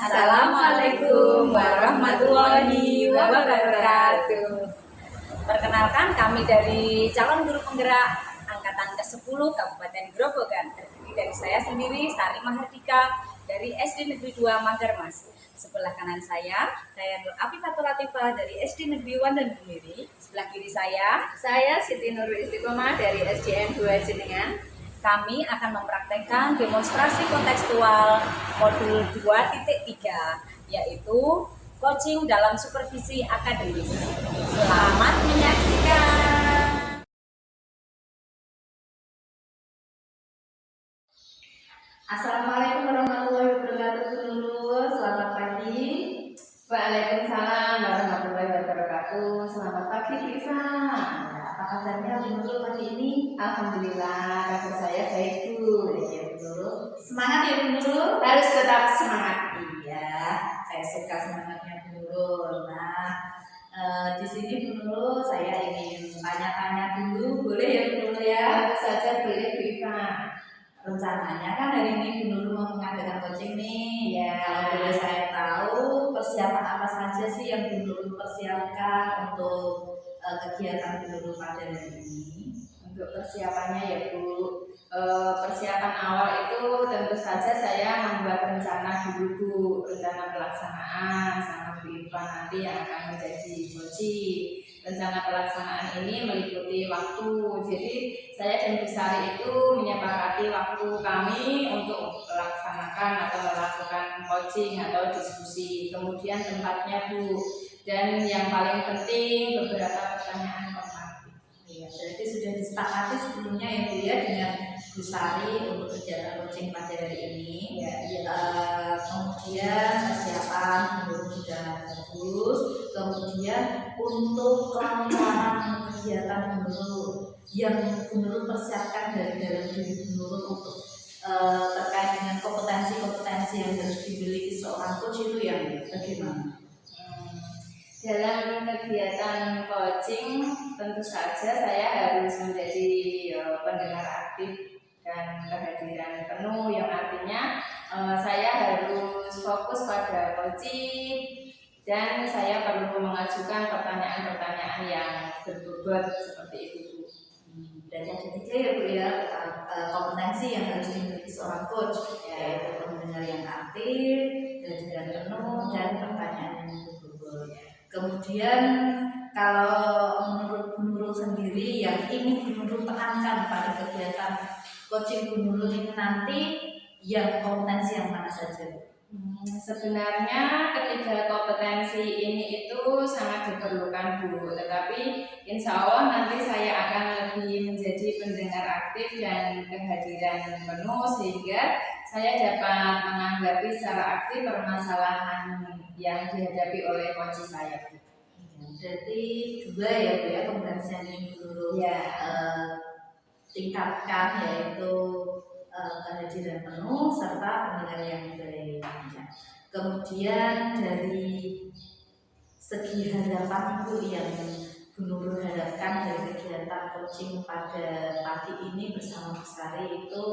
Assalamualaikum warahmatullahi wabarakatuh. Perkenalkan, kami dari calon guru penggerak angkatan ke-10 Kabupaten Grobogan. Terdiri dari saya sendiri, Sari Mahardika, dari SD Negeri 2 Manggarmas. Sebelah kanan saya Nur Afifatul Latifah dari SD Negeri 1 dan Gemiri. Sebelah kiri saya Siti Nurul Istiqomah dari SDN 2 Jenengan. Kami akan mempraktekkan demonstrasi kontekstual modul 2.3, yaitu coaching dalam supervisi akademis. Selamat menyaksikan. Assalamualaikum warahmatullahi wabarakatuh. Dulu, selamat pagi. Waalaikumsalam warahmatullahi wabarakatuh. Selamat pagi, Lisa. Apa kabarnya dulu pagi ini? Alhamdulillah, kabar saya baik, Bu. Ya, dulu. Semangat ya, dulu. Harus tetap semangat. Iya, saya suka semangatnya dulu. Nah, di sini dulu saya ingin tanya-tanya dulu, boleh ya dulu ya? Tentu saja boleh, Bu Iva. Rencananya kan hari ini Bu Nurul mau mengadakan coaching nih. Ya. Kalau boleh saya tahu persiapan apa saja sih yang Bu Nurul persiapkan untuk kegiatan Bu Nurul pada hari ini? Untuk persiapannya ya Bu, persiapan awal itu tentu saja saya membuat rencana dulu Bu, rencana pelaksanaan sama Bu Iva nanti yang akan menjadi coaching. Rencana pelaksanaan ini meliputi waktu, jadi saya dan Bu Sari itu menyepakati waktu kami untuk melaksanakan atau melakukan coaching atau diskusi. Kemudian tempatnya Bu, dan yang paling penting beberapa pertanyaan normatif. Ya, berarti sudah disepakati sebelumnya ya Bu ya dengan Bu Sari untuk kegiatan coaching pada hari ini. Ya, kemudian persiapan menurut sudah bagus. Kemudian untuk kelancaran kegiatan menurut yang menurut persiapkan dari dalam diri menurut untuk terkait dengan kompetensi-kompetensi yang harus dimiliki seorang coach itu yang bagaimana? Dalam kegiatan coaching tentu saja saya harus menjadi pendengar aktif dan kehadiran penuh, yang artinya saya harus fokus pada coaching dan saya perlu mengajukan pertanyaan-pertanyaan yang berbobot seperti itu Bu. Dan yang ketiga ya Bu ya, kompetensi yang harus dimiliki seorang coach, yaitu pendengar yang aktif, kehadiran penuh, dan pertanyaan yang berbobot. Kemudian kalau menurut Bu Nurul sendiri yang ingin Bu Nurul tekankan pada kegiatan coaching Bu Nurul ini nanti yang kompetensi yang mana saja? Sebenarnya ketiga kompetensi ini itu sangat diperlukan Bu, tetapi insya Allah nanti saya akan lebih menjadi pendengar aktif dan kehadiran penuh sehingga saya dapat menanggapi secara aktif permasalahan yang dihadapi oleh coach saya Bu. Jadi dua ya Bu ya kompetensi yang ingin Bu Nurul tingkatkan, yaitu kehadiran penuh serta pendengar yang baik. Kemudian dari segi harapan Bu yang Bu Nurul harapkan dari kegiatan coaching pada pagi ini bersama Bu Sari itu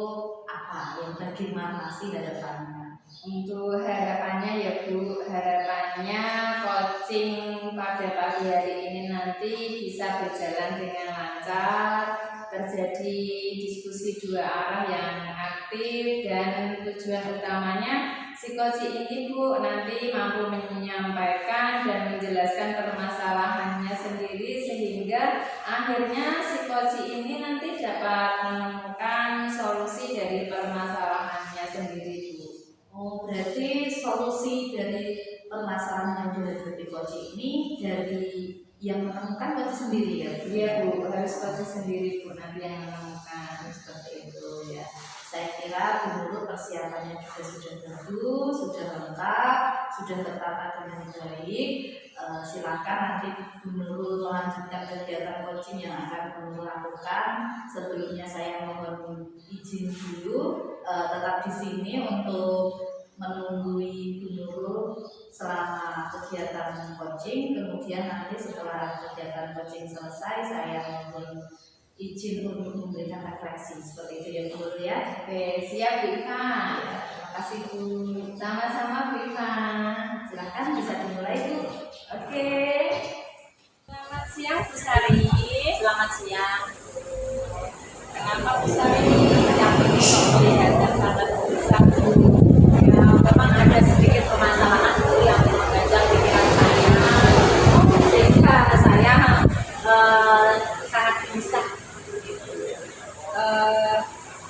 apa? Yang bagaimana sih harapannya? Untuk harapannya ya Bu, harapannya coaching pada pagi hari ini nanti bisa berjalan dengan lancar, terjadi diskusi dua arah yang aktif, dan tujuan utamanya si coach ini Bu nanti mampu menyampaikan dan menjelaskan permasalahannya sendiri sehingga akhirnya si coach ini nanti dapat menemukan solusi dari permasalahannya sendiri Bu. Oh, berarti solusi dari permasalahan yang dihadapi coach ini dari yang menemukan coach sendiri ya? Iya Bu, harus coach sendiri Bu nanti yang menemukan seperti itu ya. Saya kira Bu Nurul persiapannya juga sudah bagus, sudah lengkap, sudah tertata dengan baik. Silakan nanti Bu Nurul melanjutkan kegiatan coaching yang akan Bu Nurul lakukan. Sebelumnya saya mohon izin dulu tetap di sini untuk menunggui Bu Nurul selama kegiatan coaching. Kemudian nanti setelah kegiatan coaching selesai saya mohon izin untuk memberikan refleksi seperti itu ya Bu Nurul ya. Oke, siap Bu Iva. Ya, terima kasih Bu. Sama-sama Bu Iva. Silakan bisa dimulai Bu. Oke. Selamat siang Bu Sari. Selamat siang. Kenapa Bu Sari yang ini kok kelihatan sangat gelisah Bu? Ya, memang ada sedikit permasalahan yang mengajak pikiran saya, sehingga saya sangat gelisah.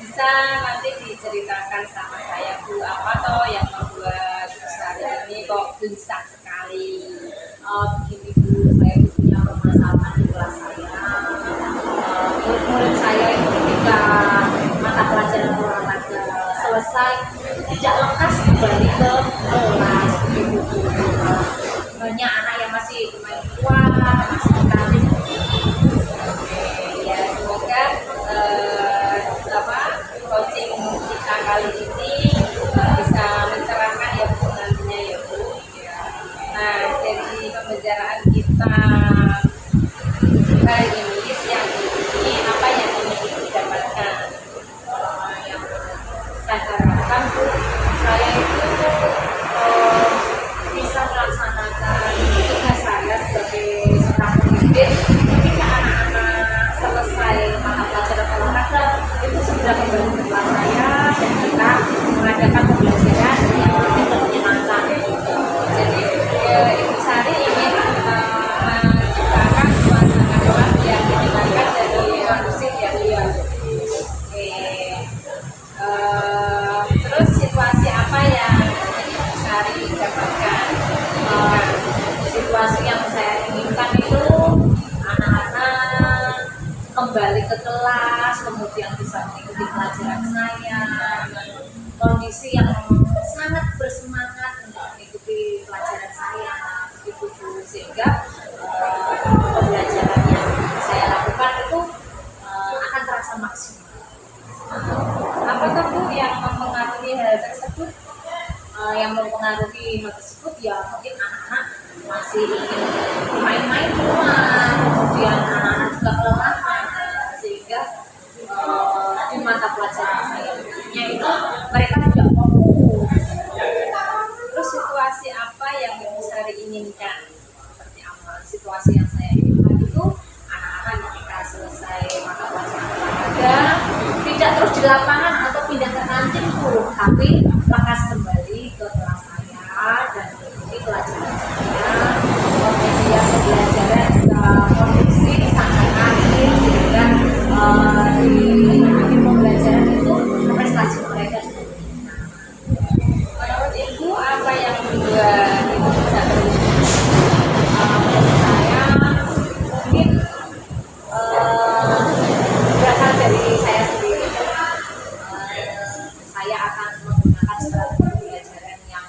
Bisa nanti diceritakan sama saya Bu, apa toh yang membuat Bu Sari ini kok gelisah sekali? Begini Bu, saya punya permasalahan di kelas saya. Murid-murid saya itu ketika mata pelajaran olahraga selesai tidak lekas kembali ke kelas begitu Bu. Banyak anak yang masih bermain luar, masih bertarik. Ya semoga coaching kita kali ini bisa mencerahkan ya Bu nantinya ya Bu. Nah dari pembicaraan kita hari ini siang ini apa yang ingin didapatkan? Yang saya harapkan Bu, saya itu bisa melaksanakan tugas saya sebagai seorang pendidik ketika anak-anak selesai mata pelajaran olahraga itu segera kembali ke kelas saya dan kita mengadakan pembelajaran yang lebih menyenangkan. Jadi Ibu Sari ingin menciptakan suasana kelas yang menyenangkan dan kondusif ya Bu ya. Oke. Terus situasi apa yang Ibu Sari dapatkan? Situasi yang saya inginkan itu anak-anak kembali ke kelas, kemudian bisa mengikuti pelajaran saya, kondisi yang sangat bersemangat untuk mengikuti pelajaran saya, begitu Bu. Sehingga pembelajaran yang saya lakukan itu akan terasa maksimal. Apakah Bu yang mempengaruhi hal tersebut? Yang mempengaruhi hal tersebut ya mungkin anak-anak masih ingin main-main keluar, kemudian anak-anak juga kelelahan, sehingga di mata pelajaran saya itu mereka tidak fokus. Terus situasi apa yang Ibu Sari inginkan? Seperti apa situasi yang saya inginkan itu anak-anak ketika selesai mata pelajaran olahraga tidak terus di lapangan atau pindah ke kantin Bu, tapi lekas kembali ke kelas saya dan mengikuti pelajaran saya. Kemudian pembelajaran juga kondisi sangat adil sehingga di akhir pembelajaran itu prestasi mereka juga meningkat. Menurut Ibu apa yang membuat Ibu bisa beruntung? Menurut saya mungkin berasal dari saya sendiri. Saya akan menggunakan strategi pembelajaran yang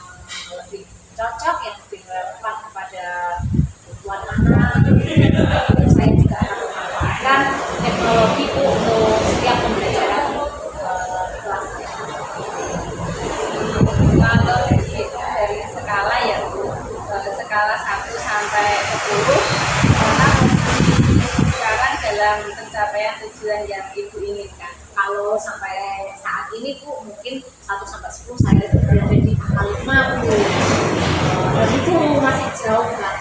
lebih cocok, yang lebih relevan kepada kebutuhan anak. Saya juga akan memanfaatkan teknologi untuk setiap pembelajaran kelas saya. Kalau dihitung dari skala ya Bu, skala 1 sampai 10, mana sekarang dalam pencapaian tujuan yang Ibu inginkan? Kalau sampai saat ini Bu, mungkin 1 sampai 10 saya itu berada di angka 5 Bu. Dan itu masih jauh kan.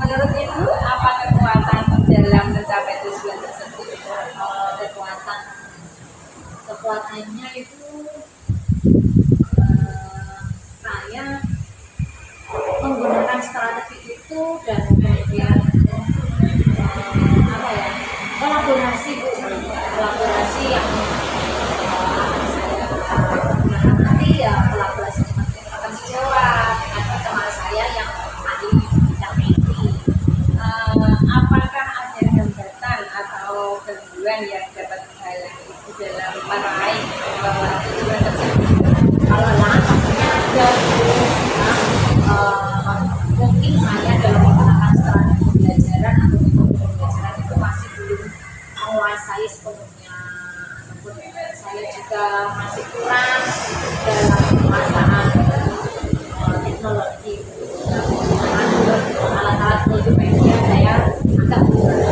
Menurut Ibu apa kekuatan dalam mencapai tujuan tersebut? Kekuatannya itu saya menggunakan strategi itu dan kemudian kolaborasi Bu, kolaborasi yang akan saya gunakan nanti ya kolaborasi dengan akan sejawat dengan teman saya yang ahli di bidang IT. Apakah ada hambatan atau gangguan yang dapat menghalangi Ibu dalam meraih tujuan tersebut? Kalau halangan pastinya ada Bu. Mungkin saya dalam menggunakan strategi pembelajaran atau metode pembelajaran itu masih belum menguasai sepenuhnya, ataupun saya juga masih kurang dalam penguasaan teknologi alat-alat multimedia. Saya agak kurang.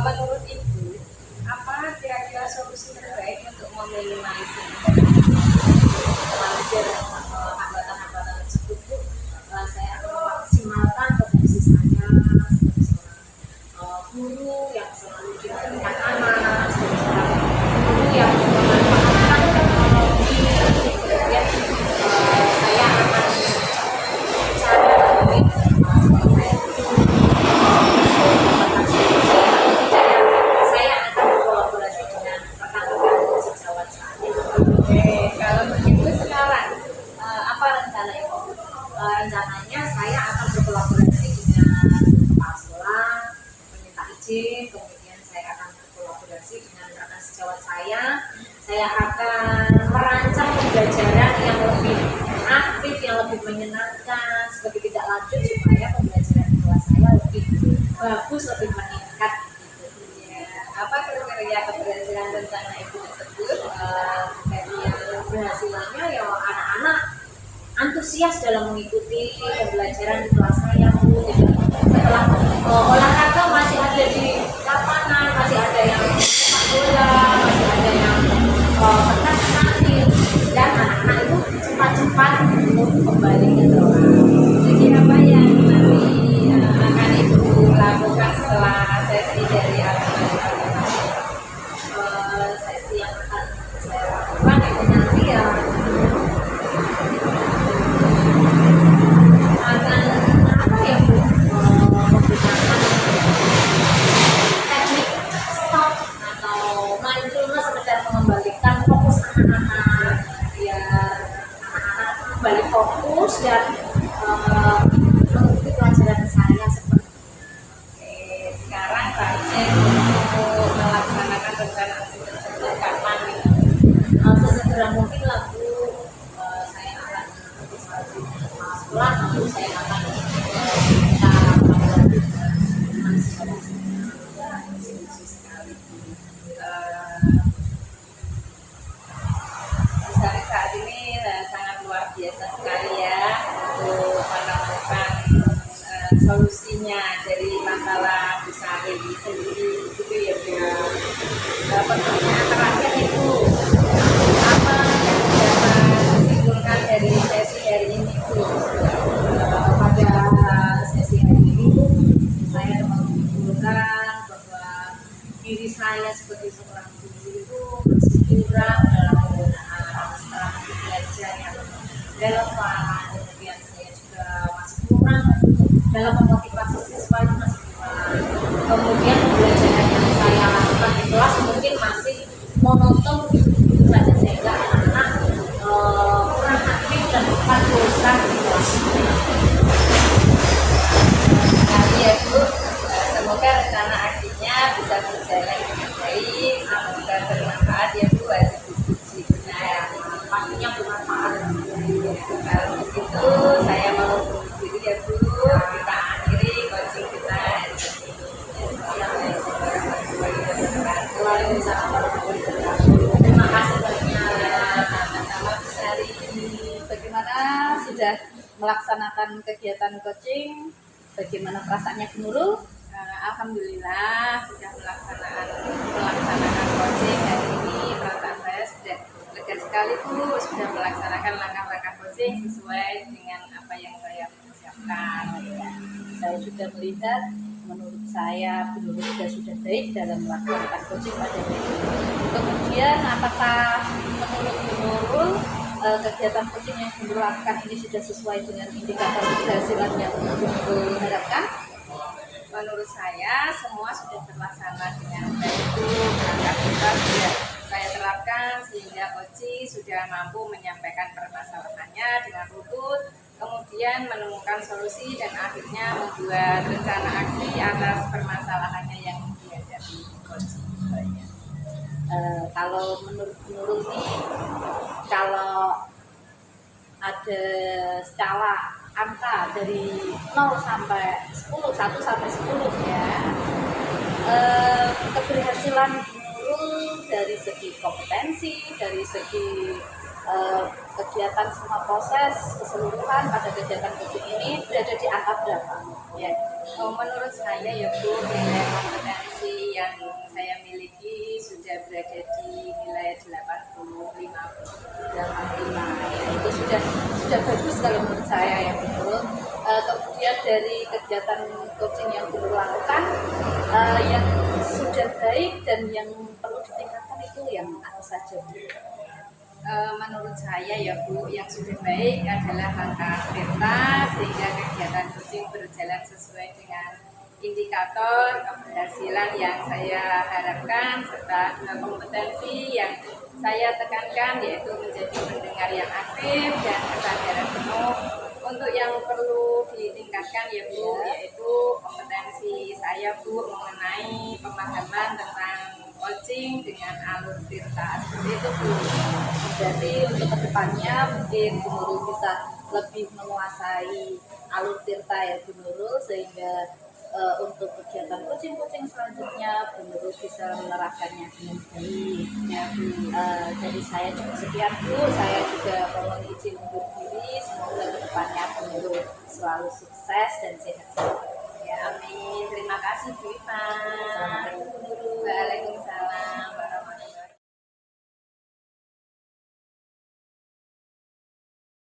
Menurut Ibu, apa kira-kira solusi solusi terbaik untuk meminimalisir hambatan-hambatan tersebut Bu. Saya akan memaksimalkan potensi saya sebagai seorang guru yang selalu diinginkan anak, sebagai seorang guru yang memanfaatkan teknologi. Kemudian saya akan cari saya akan berkolaborasi dengan rekan-rekan sejawat saya. Oke, kalau begitu sekarang apa rencana Ibu? Rencananya saya akan berkolaborasi dengan kepala sekolah, meminta izin, kemudian saya akan berkolaborasi dengan rekan sejawat saya. Saya akan merancang pembelajaran yang lebih aktif, yang lebih menyenangkan sebagai tidak lanjut supaya pembelajaran di kelas saya lebih bagus, lebih meningkat. Ya, apa kriteria keberhasilan rencana Ibu tersebut? Keberhasilannya ya anak-anak antusias dalam mengikuti pembelajaran di kelas saya Bu. Jadi, setelah olahraga masih ada di lapangan, masih ada yang sepak bola, masih ada yang pentas-pentas, dan anak-anak itu cepat-cepat untuk kembali ke kelas. Jadi apa yang nanti akan Ibu lakukan setelah sesi dari anak-anak? Sesi yang akan saya lakukan itu nanti ya akan apa ya Bu, menggunakan teknik stop atau mindfulness sekedar mengembalikan fokus anak-anak biar anak-anak kembali fokus dan mengikuti pelajaran saya seperti Oke, sekarang budget untuk melaksanakan rencana aksi tersebut kapan nih? sesegera mungkin lah Bu. Saya akan berbicara di kepala sekolah, lalu saya akan minta kolaborasi dengan Diskusi sekali. Misalnya saat ini sangat luar biasa sekali ya untuk menemukan solusinya dari masalah usaha ini sendiri gitu ya Bu. Pertanyaan terakhir Ibu, apa yang dapat disimpulkan dari sesi hari ini Bu? pada sesi hari ini Bu, saya dapat menyimpulkan bahwa diri saya sebagai seorang guru itu masih kurang dalam penggunaan strategi belajar yang relevan. Kemudian saya juga masih kurang dalam memotivasi siswa, itu masih kurang. Kemudian pembelajaran yang saya lakukan di kelas mungkin masih monoton itu saja, sehingga anak-anak kurang aktif dan bukan bosan di kelas. Sekali ya Bu. Semoga rencana aksinya bisa berjalan dengan baik. Semoga bermanfaat ya Bu hasil diskusi kita. Pastinya bermanfaat. Kalau begitu saya mau undur diri ya Bu. Kita akhiri coaching kita hari ini. Assalamualaikum warahmatullahi wabarakatuh. Waalaikumsalam warahmatullahi wabarakatuh. Terima kasih banyak. Sama-sama Bu Sari. Bagaimana sudah melaksanakan kegiatan coaching? Bagaimana perasaannya Bu Nurul? Alhamdulillah sudah melaksanakan coaching hari ini. Perasaan saya sudah lega sekali Bu, sudah melaksanakan langkah-langkah coaching sesuai dengan apa yang saya persiapkan. Saya juga melihat, menurut saya Bu Nurul sudah baik dalam melaksanakan coaching pada hari ini. Kemudian apakah menurut Bu Nurul kegiatan coaching yang Bu Nurul lakukan ini sudah sesuai dengan indikator keberhasilan yang Bu Nurul harapkan? Menurut saya semua sudah terlaksana dengan baik Bu. Langkah kita sudah saya terapkan sehingga coaching sudah mampu menyampaikan permasalahannya dengan runtut, kemudian menemukan solusi dan akhirnya membuat rencana aksi atas permasalahannya yang dihadapi coaching. Kalau menurut Bu Nurul nih, kalau ada skala angka dari 0 sampai 10, 1 sampai 10 ya, keberhasilan Bu Nurul dari segi kompetensi, dari segi kegiatan semua proses keseluruhan pada kegiatan coaching ini berada di angka berapa? Ya, menurut saya ya Bu, nilai kompetensi yang saya miliki sudah saya berada di nilai 85 ya itu sudah bagus kalau menurut saya ya betul. Kemudian dari kegiatan coaching yang Guru lakukan yang sudah baik dan yang perlu ditingkatkan itu yang apa saja Bu? Menurut saya ya Bu, yang sudah baik adalah langkah Tirta sehingga kegiatan coaching berjalan sesuai dengan indikator keberhasilan yang saya harapkan serta kompetensi yang saya tekankan yaitu menjadi pendengar yang aktif dan kesadaran penuh. Untuk yang perlu ditingkatkan ya Bu, yaitu kompetensi saya Bu mengenai pemahaman tentang coaching dengan alur Tirta seperti itu Bu. Jadi untuk kedepannya mungkin Bu Nurul bisa lebih menguasai alur Tirta ya Bu Nurul sehingga untuk kegiatan coaching selanjutnya Bu Nurul bisa menerapkannya dengan baik ya Bu. Jadi saya cukup sekian Bu, saya juga mohon izin undur diri, semoga kedepannya Bu Nurul selalu sukses dan sehat selalu. Ya, amin. Terima kasih Bu Ivan.